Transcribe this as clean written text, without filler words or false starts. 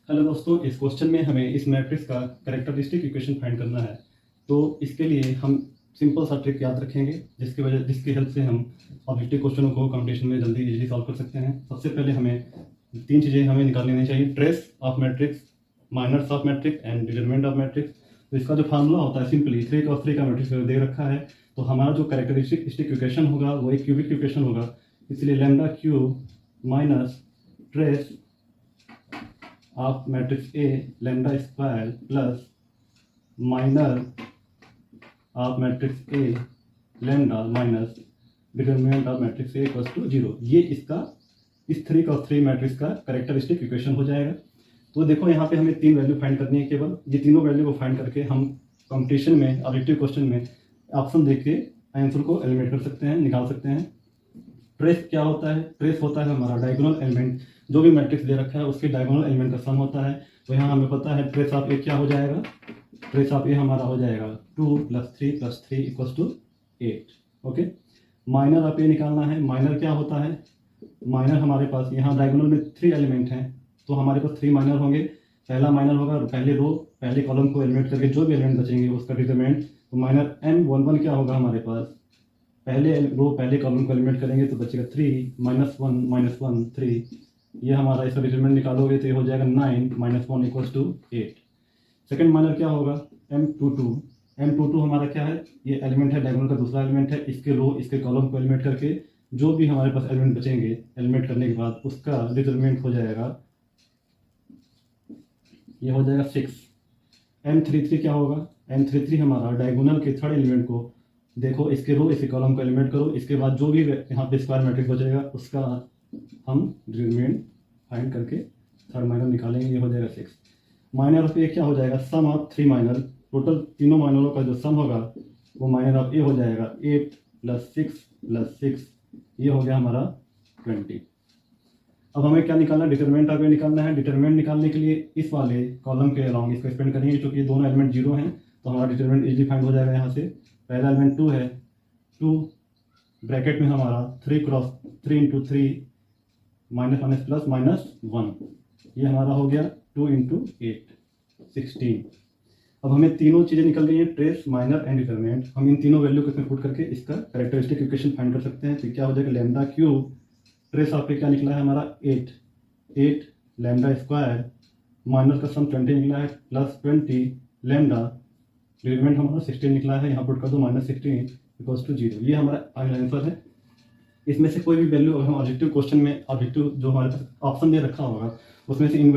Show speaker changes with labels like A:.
A: Hello दोस्तों, इस question में हमें इस मैट्रिक्स का कैरेक्टरिस्टिक इक्वेशन फाइंड करना है। तो इसके लिए हम सिंपल सा ट्रिक याद रखेंगे जिसकी हेल्प से हम ऑब्जेक्टिव क्वेश्चनों को कंपटीशन में जल्दी इजीली सॉल्व कर सकते हैं। सबसे पहले हमें तीन चीज़ें हमें निकाल लेनी चाहिए: trace of matrix, minors of matrix and determinant of matrix. तो इसका जो फार्मूला होता है सिंपली 3 का मैट्रिक्स दे रखा है, तो हमारा जो कैरेक्टरिस्टिक इक्वेशन होगा वो एक क्यूबिक इक्वेशन होगा। इसलिए lambda cube minus trace of matrix A lambda square plus minor of matrix A lambda minus determinant of matrix A equals to 0। ये इसका इस 3 मैट्रिक्स का कैरेक्टरिस्टिक इक्वेशन हो जाएगा। तो देखो यहाँ पे हमें 3 वैल्यू फाइंड करनी है। केवल ये तीनों वैल्यू को फाइंड करके हम कंपटीशन में ऑब्जेक्टिव क्वेश्चन में ऑप्शन देख के आंसर को एलिमिनेट कर सकते हैं, निकाल सकते हैं। ट्रेस क्या होता है? ट्रेस होता है हमारा डायगोनल एलिमेंट, जो भी मैट्रिक्स दे रखा है उसके डायगोनल एलिमेंट का सम होता है। तो यहाँ हमें पता है ट्रेस ऑफ ए क्या हो जाएगा। ट्रेस ऑफ ए हमारा हो जाएगा 2 + 3 + 3 equals to 8। Okay, minor of A निकालना है। माइनर क्या होता है? माइनर हमारे पास यहाँ डायगोनल में 3 एलिमेंट हैं, तो हमारे पास 3 माइनर होंगे। पहला माइनर होगा पहले रो पहले कॉलम को एलिमिनेट करके जो भी एलिमेंट बचेंगे उसका डिटरमिनेंट। तो माइनर M11 क्या होगा हमारे पास? पहले रो पहले कॉलम को एलिमिनेट करेंगे तो बचेगा 3 -1 -1 3। ये हमारा इसका डिटरमिनेंट निकालोगे तो ये हो जाएगा 9 - 1 इक्वल्स टू 8। सेकंड माइनर क्या होगा? M22 हमारा क्या है? ये एलिमेंट है, डायगोनल का दूसरा एलिमेंट है। इसके रो इसके कॉलम को एलिमिनेट करके जो भी हमारे पास एलिमेंट बचेंगे एलिमिनेट करने के बाद उसका डिटरमिनेंट हो जाएगा, ये हो जाएगा 6। M33 क्या होगा? M33 हमारा डायगोनल के थर्ड एलिमेंट को देखो, इसके रो इसके कॉलम को एलिमिनेट करो, इसके बाद जो भी यहाँ पे स्क्वायर मैट्रिक्स बचेगा उसका हम डिटरमिनेंट फाइंड करके थर्ड माइनर निकालेंगे, ये हो जाएगा 6। माइनर ऑफ ए क्या हो जाएगा? सम ऑफ 3 माइनर। टोटल तीनों माइनरों का जो सम होगा वो माइनर ऑफ ए हो जाएगा 8 + 6 + 6, ये हो गया हमारा 20। अब हमें क्या निकालना है? डिटरमिनेंट ऑफ ए निकालना है। डिटरमिनेंट निकालने के लिए इस वाले कॉलम के अलोंग इसको एक्सपेंड करेंगे, क्योंकि ये दोनों एलिमेंट 0 हैं तो हमारा डिटरमिनेंट इजीली फाइंड हो जाएगा। यहाँ से पहला एलिमेंट 2 है, 2 ब्रैकेट में हमारा 3 × 3 × 3 -1 प्लस -1, ये हमारा हो गया 2 × 8 16। अब हमें तीनों चीज़ें निकल गई हैं, ट्रेस, माइनर एंड डिटरमिनेंट। हम इन तीनों वैल्यू को इसमें पुट करके इसका कैरेक्टरिस्टिक इक्वेशन फाइंड कर सकते हैं। तो क्या हो जाएगा? लैम्डा क्यूब ट्रेस ऑफ पे क्या निकला है हमारा 8 लैम्डा स्क्वायर माइनर का सम 20 निकला है प्लस 20 लैम्डा डिटरमिनेंट हमारा 16 निकला है, यहाँ पुट कर दो -16 इक्वल्स टू 0। ये हमारा आंसर है। इसमें से कोई भी वैल्यू हम ऑब्जेक्टिव क्वेश्चन में ऑब्जेक्टिव जो हमारे पास ऑप्शन दे रखा होगा उसमें से इन